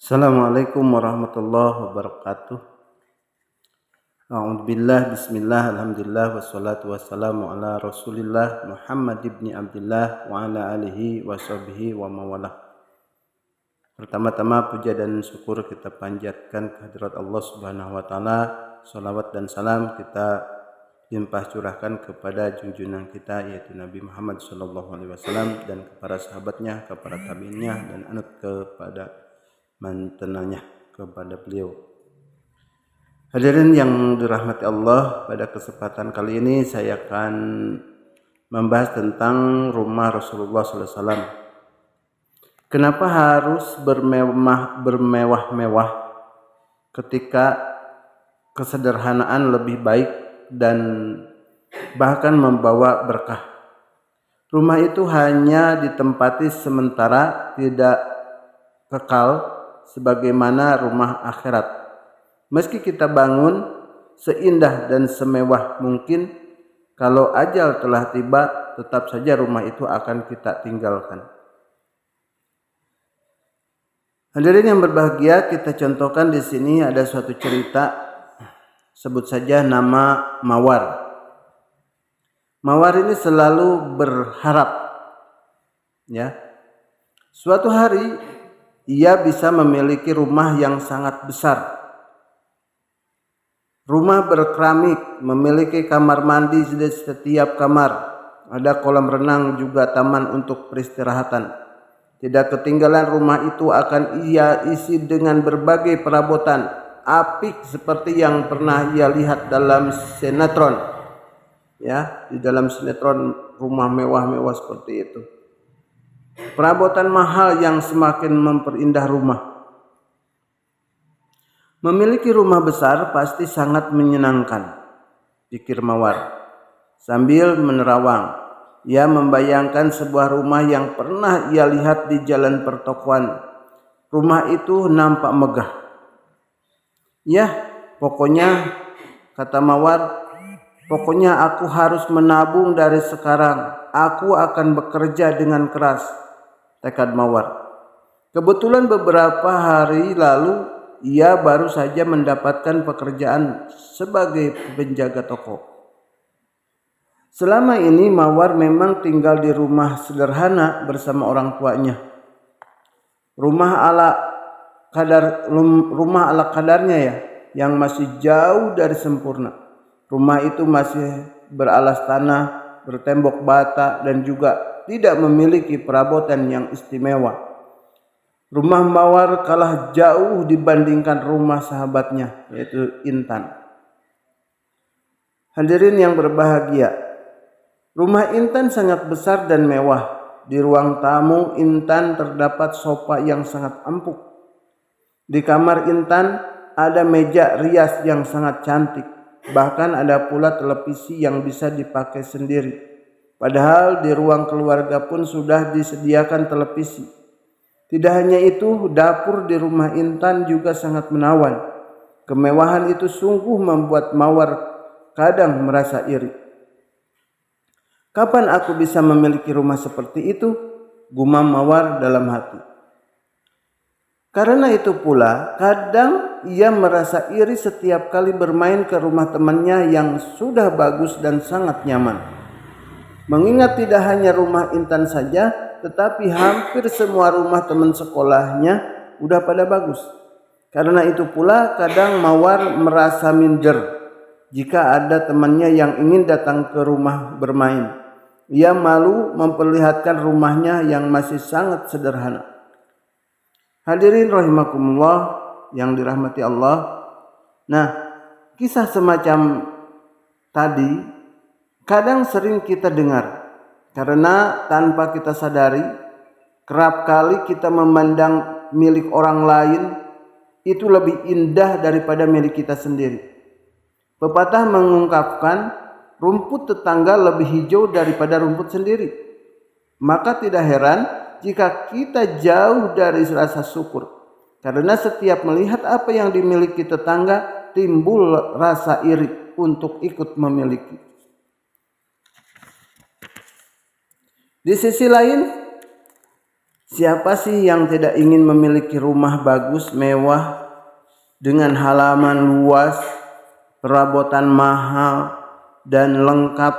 Assalamualaikum warahmatullahi wabarakatuh. A'udzubillah, bismillah, alhamdulillah, wassalatu wassalamu ala rasulillah Muhammad ibni Abdullah wa ala alihi wa sahbihi wa mawalah. Pertama-tama puja dan syukur kita panjatkan kehadirat Allah subhanahu wa ta'ala. Salawat dan salam kita limpah curahkan kepada junjungan kita yaitu Nabi Muhammad sallallahu alaihi wasallam dan kepada sahabatnya, kepada tabi'innya dan anut kepada mantenanya kepada beliau. Hadirin yang dirahmati Allah, pada kesempatan kali ini saya akan membahas tentang rumah Rasulullah SAW. Kenapa harus bermewah-mewah ketika kesederhanaan lebih baik dan bahkan membawa berkah? Rumah itu hanya ditempati sementara, tidak kekal sebagaimana rumah akhirat. Meski kita bangun seindah dan semewah mungkin, kalau ajal telah tiba, tetap saja rumah itu akan kita tinggalkan. Hadirin yang berbahagia, kita contohkan di sini ada suatu cerita, sebut saja nama Mawar. Mawar ini selalu berharap, ya, suatu hari ia bisa memiliki rumah yang sangat besar. Rumah berkeramik, memiliki kamar mandi di setiap kamar. Ada kolam renang juga taman untuk peristirahatan. Tidak ketinggalan rumah itu akan ia isi dengan berbagai perabotan apik seperti yang pernah ia lihat dalam sinetron. Ya, di dalam sinetron rumah mewah-mewah seperti itu. Perabotan mahal yang semakin memperindah rumah. Memiliki rumah besar pasti sangat menyenangkan, pikir Mawar. Sambil menerawang, ia membayangkan sebuah rumah yang pernah ia lihat di jalan pertokoan. Rumah itu nampak megah. Ya, pokoknya, kata Mawar, pokoknya aku harus menabung dari sekarang. Aku akan bekerja dengan keras, tekad Mawar. Kebetulan beberapa hari lalu ia baru saja mendapatkan pekerjaan sebagai penjaga toko. Selama ini Mawar memang tinggal di rumah sederhana bersama orang tuanya. Rumah ala kadarnya ya, yang masih jauh dari sempurna. Rumah itu masih beralas tanah, bertembok bata dan juga tidak memiliki perabotan yang istimewa. Rumah Mawar kalah jauh dibandingkan rumah sahabatnya, yaitu Intan. Hadirin yang berbahagia, rumah Intan sangat besar dan mewah. Di ruang tamu Intan terdapat sofa yang sangat empuk. Di kamar Intan ada meja rias yang sangat cantik. Bahkan ada pula televisi yang bisa dipakai sendiri. Padahal di ruang keluarga pun sudah disediakan televisi. Tidak hanya itu, dapur di rumah Intan juga sangat menawan. Kemewahan itu sungguh membuat Mawar kadang merasa iri. Kapan aku bisa memiliki rumah seperti itu? Gumam Mawar dalam hati. Karena itu pula, kadang ia merasa iri setiap kali bermain ke rumah temannya yang sudah bagus dan sangat nyaman. Mengingat tidak hanya rumah Intan saja, tetapi hampir semua rumah teman sekolahnya udah pada bagus. Karena itu pula kadang Mawar merasa minder jika ada temannya yang ingin datang ke rumah bermain. Ia malu memperlihatkan rumahnya yang masih sangat sederhana. Hadirin rahimakumullah yang dirahmati Allah. Nah, kisah semacam tadi kadang sering kita dengar. Karena tanpa kita sadari, kerap kali kita memandang milik orang lain itu lebih indah daripada milik kita sendiri. Pepatah mengungkapkan, rumput tetangga lebih hijau daripada rumput sendiri. Maka tidak heran jika kita jauh dari rasa syukur. Karena setiap melihat apa yang dimiliki tetangga, timbul rasa iri untuk ikut memiliki. Di sisi lain, Siapa sih yang tidak ingin memiliki rumah bagus, mewah, dengan halaman luas, perabotan mahal, dan lengkap?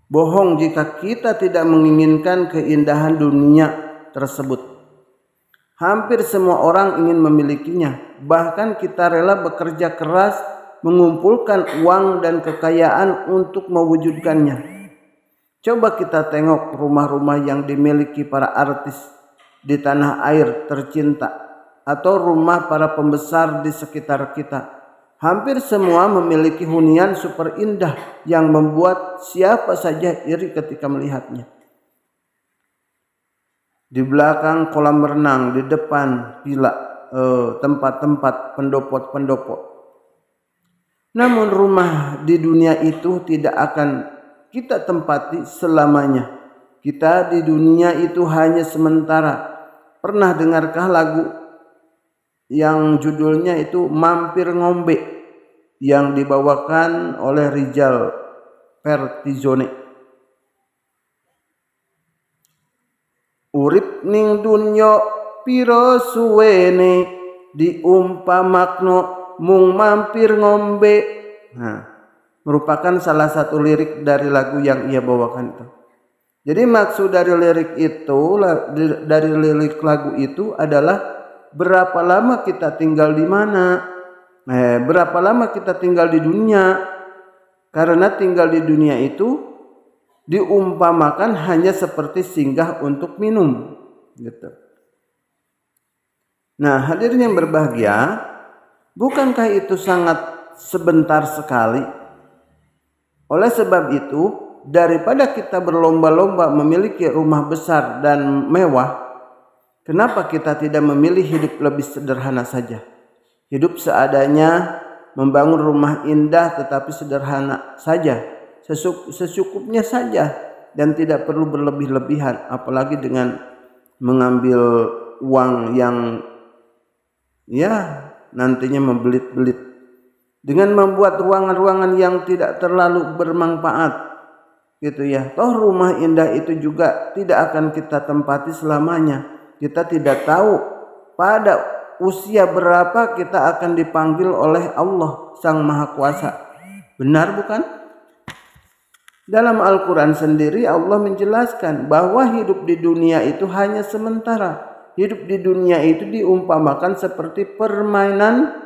Bohong jika kita tidak menginginkan keindahan dunia tersebut. Hampir semua orang ingin memilikinya. Bahkan kita rela bekerja keras mengumpulkan uang dan kekayaan untuk mewujudkannya. Coba kita tengok rumah-rumah yang dimiliki para artis di tanah air tercinta atau rumah para pembesar di sekitar kita. Hampir semua memiliki hunian super indah yang membuat siapa saja iri ketika melihatnya. Di belakang kolam renang, di depan villa, tempat-tempat pendopo-pendopo. Namun rumah di dunia itu tidak akan kita tempati selamanya. Kita di dunia itu hanya sementara. Pernah dengarkah lagu yang judulnya itu Mampir Ngombe yang dibawakan oleh Rizal Pertizone? Urip ning dunyo piro suwene diumpamakno mung mampir ngombe. Merupakan salah satu lirik dari lagu yang ia bawakan itu. Jadi maksud dari lirik lagu itu adalah berapa lama kita tinggal di mana, berapa lama kita tinggal di dunia. Karena tinggal di dunia itu diumpamakan hanya seperti singgah untuk minum, gitu. Nah, hadirin yang berbahagia, bukankah itu sangat sebentar sekali? Oleh sebab itu, daripada kita berlomba-lomba memiliki rumah besar dan mewah, kenapa kita tidak memilih hidup lebih sederhana saja? Hidup seadanya, membangun rumah indah tetapi sederhana saja, secukupnya saja, dan tidak perlu berlebih-lebihan, apalagi dengan mengambil uang yang nantinya membelit-belit. Dengan membuat ruangan-ruangan yang tidak terlalu bermanfaat, gitu ya. Toh rumah indah itu juga tidak akan kita tempati selamanya. Kita tidak tahu pada usia berapa kita akan dipanggil oleh Allah Sang Maha Kuasa. Benar bukan? Dalam Al-Quran sendiri Allah menjelaskan bahwa hidup di dunia itu hanya sementara. Hidup di dunia itu diumpamakan seperti permainan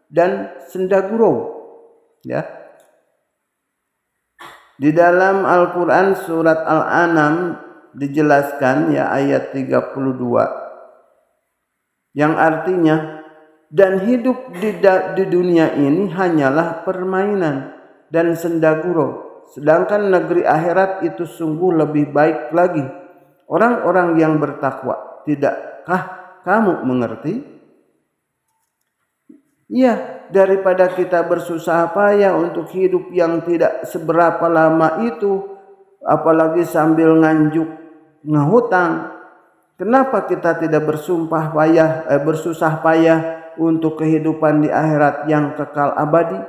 dan senda gurau, ya. Di dalam Al-Quran surat Al-An'am dijelaskan ya ayat 32 yang artinya, dan hidup di dunia ini hanyalah permainan dan senda gurau, sedangkan negeri akhirat itu sungguh lebih baik lagi. Orang-orang yang bertakwa, tidakkah kamu mengerti? Ya, daripada kita bersusah payah untuk hidup yang tidak seberapa lama itu, apalagi sambil ngehutang. Kenapa kita tidak bersusah payah untuk kehidupan di akhirat yang kekal abadi?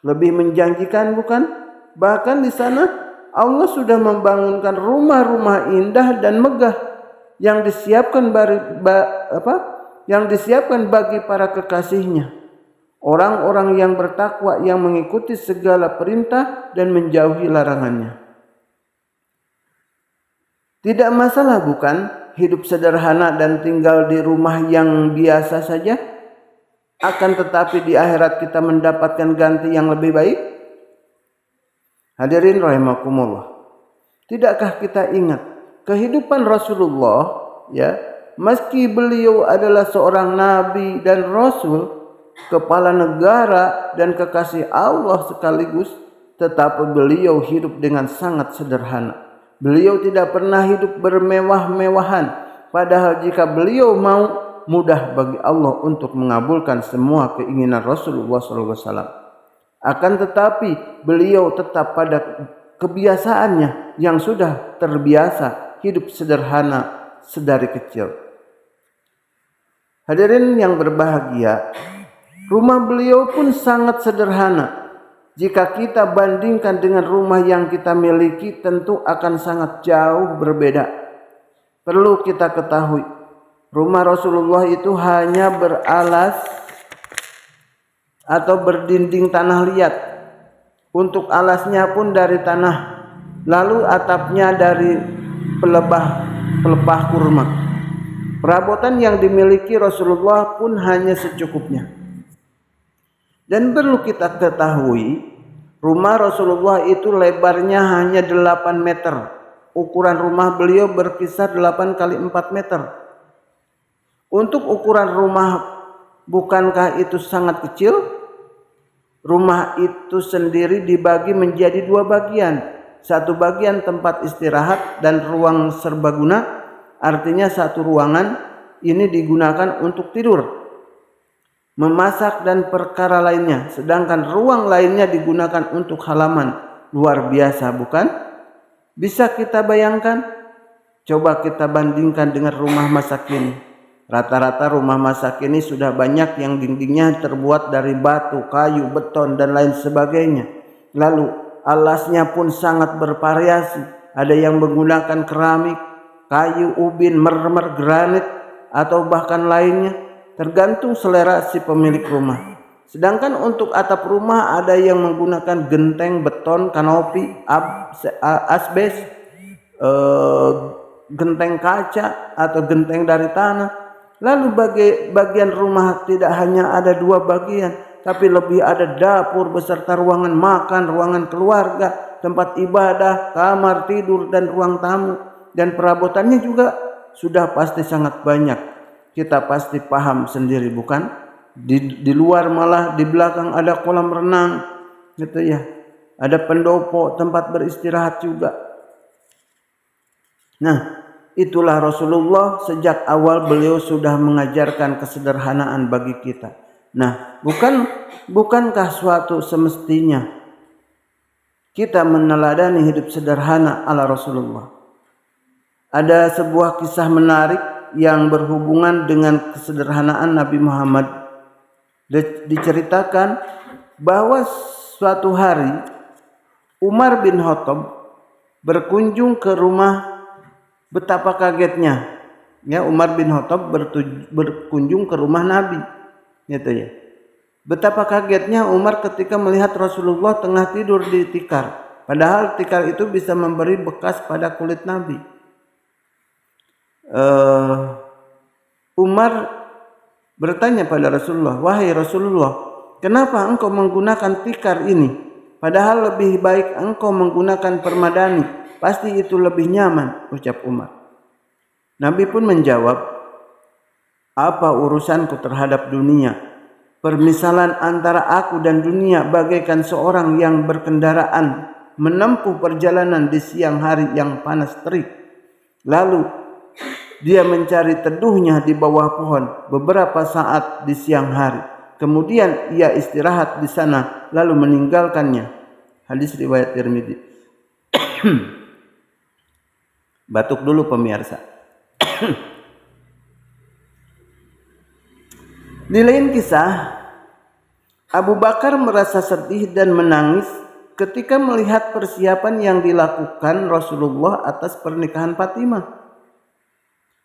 Lebih menjanjikan bukan? Bahkan di sana Allah sudah membangunkan rumah-rumah indah dan megah yang disiapkan bagi para kekasihnya. Orang-orang yang bertakwa yang mengikuti segala perintah dan menjauhi larangannya. Tidak masalah bukan hidup sederhana dan tinggal di rumah yang biasa saja? Akan tetapi di akhirat kita mendapatkan ganti yang lebih baik? Hadirin rahimakumullah. Tidakkah kita ingat kehidupan Rasulullah, ya, meski beliau adalah seorang nabi dan rasul, kepala negara dan kekasih Allah sekaligus, tetapi beliau hidup dengan sangat sederhana. Beliau tidak pernah hidup bermewah-mewahan, padahal jika beliau mau, mudah bagi Allah untuk mengabulkan semua keinginan Rasulullah SAW. Akan tetapi beliau tetap pada kebiasaannya yang sudah terbiasa hidup sederhana sedari kecil. Hadirin yang berbahagia, rumah beliau pun sangat sederhana. Jika kita bandingkan dengan rumah yang kita miliki, tentu akan sangat jauh berbeda. perlu kita ketahui, rumah Rasulullah itu hanya beralas atau berdinding tanah liat. Untuk alasnya pun dari tanah, lalu atapnya dari pelepah kurma. Perabotan yang dimiliki Rasulullah pun hanya secukupnya. Dan perlu kita ketahui, rumah Rasulullah itu lebarnya hanya 8 meter. Ukuran rumah beliau berkisar 8 kali 4 meter. Untuk ukuran rumah, bukankah itu sangat kecil? Rumah itu sendiri dibagi menjadi 2 bagian. Satu bagian tempat istirahat dan ruang serbaguna. Artinya satu ruangan ini digunakan untuk tidur, memasak dan perkara lainnya. Sedangkan ruang lainnya digunakan untuk halaman. Luar biasa bukan? Bisa kita bayangkan? Coba kita bandingkan dengan rumah masa kini. Rata-rata rumah masa kini sudah banyak yang dindingnya terbuat dari batu, kayu, beton, dan lain sebagainya. Lalu alasnya pun sangat bervariasi. Ada yang menggunakan keramik, kayu, ubin, mermer, granit, atau bahkan lainnya. Tergantung selera si pemilik rumah. Sedangkan untuk atap rumah ada yang menggunakan genteng, beton, kanopi, asbes, genteng kaca, atau genteng dari tanah. Lalu bagian rumah tidak hanya ada 2 bagian, tapi lebih ada dapur beserta ruangan makan, ruangan keluarga, tempat ibadah, kamar tidur, dan ruang tamu. Dan perabotannya juga sudah pasti sangat banyak. Kita pasti paham sendiri bukan? Di luar malah di belakang ada kolam renang, gitu ya. Ada pendopo, tempat beristirahat juga. Nah, itulah Rasulullah, sejak awal beliau sudah mengajarkan kesederhanaan bagi kita. Nah, bukankah suatu semestinya kita meneladani hidup sederhana ala Rasulullah? Ada sebuah kisah menarik yang berhubungan dengan kesederhanaan Nabi Muhammad. Diceritakan bahwa suatu hari Umar bin Khattab berkunjung ke rumah. Betapa kagetnya ya Umar bin Khattab berkunjung ke rumah Nabi, gitu ya. Betapa kagetnya Umar ketika melihat Rasulullah tengah tidur di tikar, padahal tikar itu bisa memberi bekas pada kulit Nabi. Umar bertanya pada Rasulullah, "Wahai Rasulullah, kenapa engkau menggunakan tikar ini? Padahal lebih baik engkau menggunakan permadani. Pasti itu lebih nyaman," ucap Umar. Nabi pun menjawab, "Apa urusanku terhadap dunia? Permisalan antara aku dan dunia bagaikan seorang yang berkendaraan menempuh perjalanan di siang hari yang panas terik. Lalu dia mencari teduhnya di bawah pohon beberapa saat di siang hari. Kemudian ia istirahat di sana lalu meninggalkannya." Hadis riwayat Tirmidzi. Batuk dulu pemirsa. Di lain kisah, Abu Bakar merasa sedih dan menangis ketika melihat persiapan yang dilakukan Rasulullah atas pernikahan Fatimah.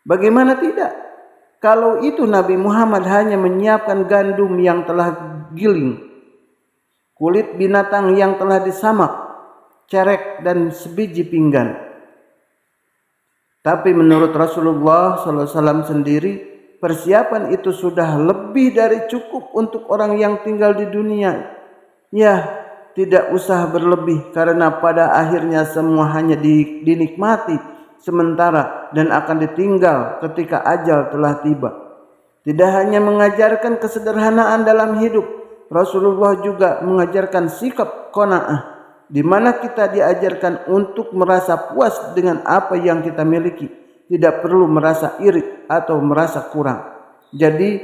Bagaimana tidak? Kalau itu Nabi Muhammad hanya menyiapkan gandum yang telah giling, kulit binatang yang telah disamak, cerek, dan sebiji pinggan. Tapi menurut Rasulullah SAW sendiri, persiapan itu sudah lebih dari cukup untuk orang yang tinggal di dunia. Ya, tidak usah berlebih karena pada akhirnya semua hanya dinikmati sementara dan akan ditinggal ketika ajal telah tiba. Tidak hanya mengajarkan kesederhanaan dalam hidup, Rasulullah juga mengajarkan sikap qanaah, di mana kita diajarkan untuk merasa puas dengan apa yang kita miliki, tidak perlu merasa iri atau merasa kurang. Jadi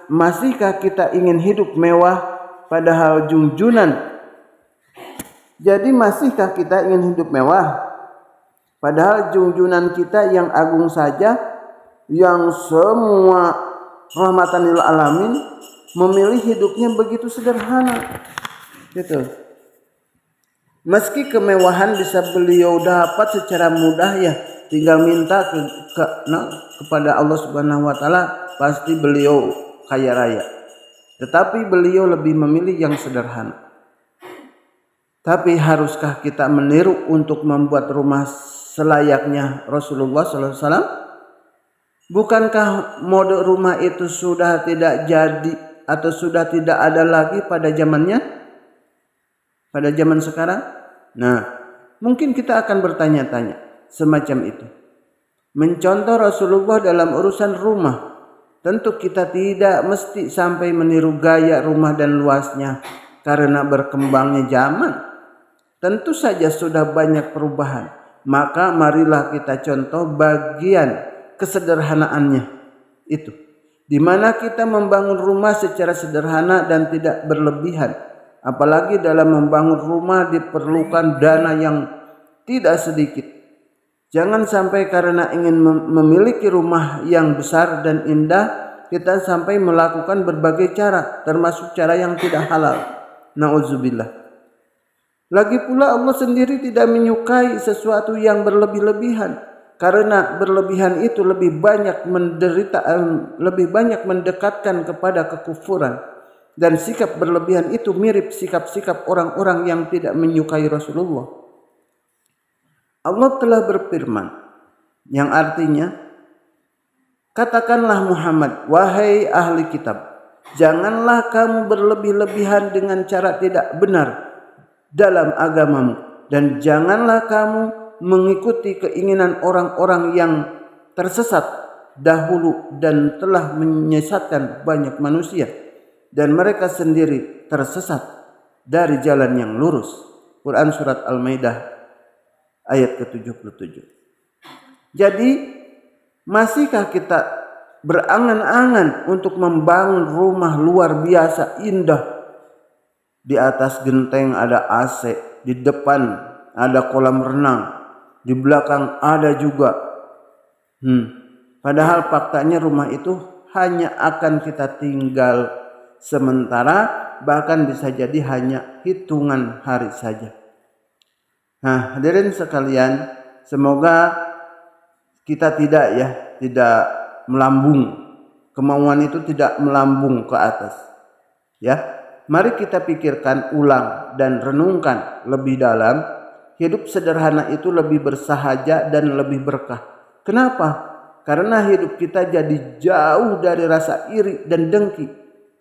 masihkah kita ingin hidup mewah padahal junjunan? Jadi masihkah kita ingin hidup mewah padahal junjunan kita yang agung saja, yang semua rahmatan lil alamin, memilih hidupnya begitu sederhana, gitu. Meski kemewahan bisa beliau dapat secara mudah ya, tinggal minta kepada Allah Subhanahu wa taala, pasti beliau kaya raya. Tetapi beliau lebih memilih yang sederhana. Tapi haruskah kita meniru untuk membuat rumah selayaknya Rasulullah SAW? Bukankah mode rumah itu sudah tidak jadi atau sudah tidak ada lagi pada zamannya? Pada zaman sekarang? Nah, mungkin kita akan bertanya-tanya semacam itu. Mencontoh Rasulullah dalam urusan rumah. Tentu kita tidak mesti sampai meniru gaya rumah dan luasnya karena berkembangnya zaman. Tentu saja sudah banyak perubahan. Maka marilah kita contoh bagian kesederhanaannya itu. Di mana kita membangun rumah secara sederhana dan tidak berlebihan. Apalagi dalam membangun rumah diperlukan dana yang tidak sedikit. Jangan sampai karena ingin memiliki rumah yang besar dan indah, kita sampai melakukan berbagai cara, termasuk cara yang tidak halal. Nauzubillah. Lagi pula Allah sendiri tidak menyukai sesuatu yang berlebih-lebihan, karena berlebihan itu lebih banyak mendekatkan kepada kekufuran, dan sikap berlebihan itu mirip sikap-sikap orang-orang yang tidak menyukai Rasulullah. Allah telah berfirman yang artinya, katakanlah Muhammad, wahai ahli kitab, janganlah kamu berlebih-lebihan dengan cara tidak benar dalam agamamu, dan janganlah kamu mengikuti keinginan orang-orang yang tersesat dahulu dan telah menyesatkan banyak manusia, dan mereka sendiri tersesat dari jalan yang lurus. Quran surat Al-Maidah ayat ke-77. Jadi, masihkah kita berangan-angan untuk membangun rumah luar biasa indah? Di atas genteng ada AC, di depan ada kolam renang, di belakang ada juga. Padahal faktanya rumah itu hanya akan kita tinggal sementara, bahkan bisa jadi hanya hitungan hari saja. Nah, hadirin sekalian, semoga kita tidak melambung. Kemauan itu tidak melambung ke atas. Ya. Mari kita pikirkan ulang dan renungkan lebih dalam. Hidup sederhana itu lebih bersahaja dan lebih berkah. Kenapa? Karena hidup kita jadi jauh dari rasa iri dan dengki.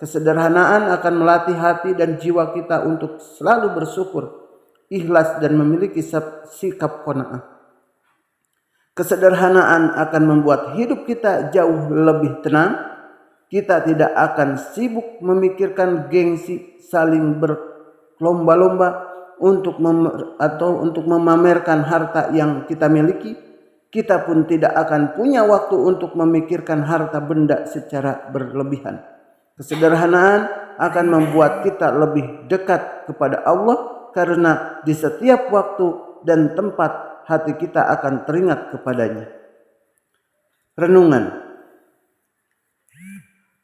Kesederhanaan akan melatih hati dan jiwa kita untuk selalu bersyukur, ikhlas, dan memiliki sikap qanaah. Kesederhanaan akan membuat hidup kita jauh lebih tenang. Kita tidak akan sibuk memikirkan gengsi, saling berlomba-lomba untuk memamerkan harta yang kita miliki. Kita pun tidak akan punya waktu untuk memikirkan harta benda secara berlebihan. Kesederhanaan akan membuat kita lebih dekat kepada Allah, karena di setiap waktu dan tempat hati kita akan teringat kepadanya. Renungan.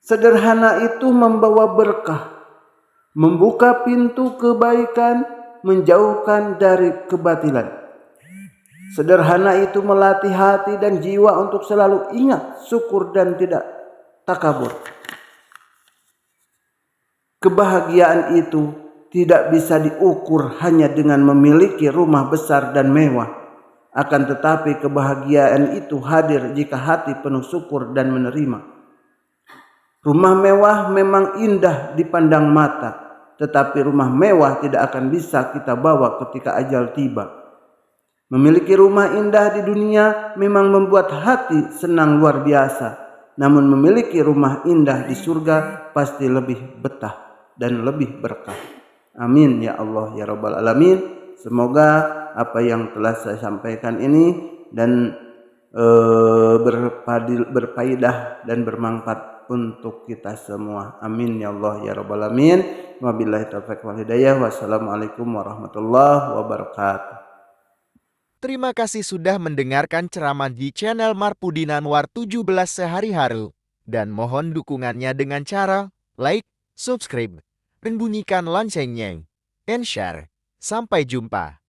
Sederhana itu membawa berkah, membuka pintu kebaikan, menjauhkan dari kebatilan. Sederhana itu melatih hati dan jiwa untuk selalu ingat, syukur, dan tidak takabur. Kebahagiaan itu tidak bisa diukur hanya dengan memiliki rumah besar dan mewah. Akan tetapi kebahagiaan itu hadir jika hati penuh syukur dan menerima. Rumah mewah memang indah dipandang mata, tetapi rumah mewah tidak akan bisa kita bawa ketika ajal tiba. Memiliki rumah indah di dunia memang membuat hati senang luar biasa, namun memiliki rumah indah di surga pasti lebih betah dan lebih berkah. Amin ya Allah ya Rabbal Alamin. Semoga apa yang telah saya sampaikan ini dan berfaedah dan bermanfaat untuk kita semua. Amin ya Allah ya Rabbal Alamin. Wabillahi taufiq wal hidayah. Wassalamualaikum warahmatullahi wabarakatuh. Terima kasih sudah mendengarkan ceramah di channel Marpudin Anwar 17 sehari-hari. Dan mohon dukungannya dengan cara like, subscribe, dan bunyikan loncengnya, and share. Sampai jumpa.